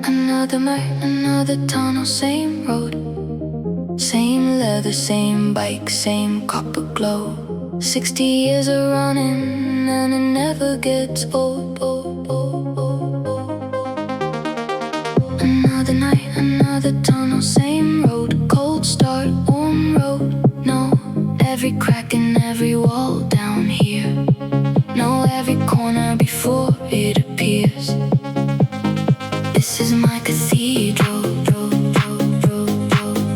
Another night, another tunnel, same road, same leather, same bike, same copper glow. 60 years of running and it never gets old. Another night, another tunnel, same road, cold start, warm road. Know every crack and every wall down here. Know every corner before it appears. This is my cathedral.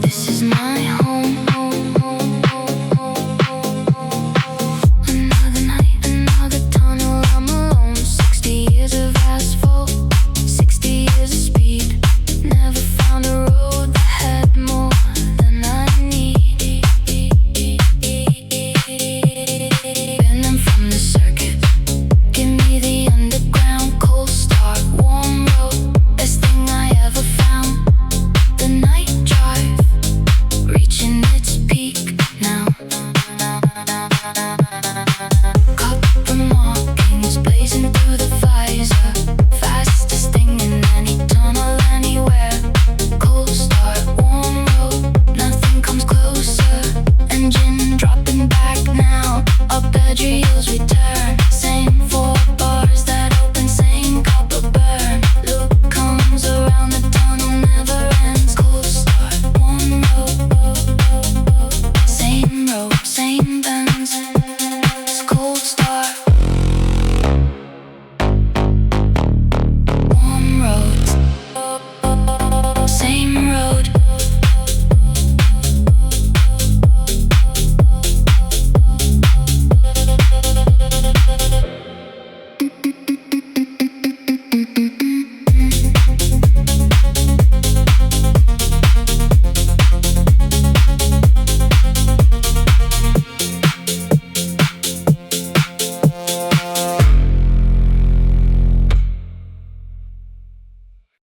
This is my home. Another night, another tunnel, I'm alone. 60 years of asphalt, 60 years of speed. Never found a road that had more than I need. Bend them from the circuit. Give me the underground, cold start, warm road. Best thing I ever found. The night drive, reaching its peak now. Copper markings blazing through the visor. Fastest thing in any tunnel anywhere. Cold start, warm road, nothing comes closer. Engine dropping back now. Arpeggios we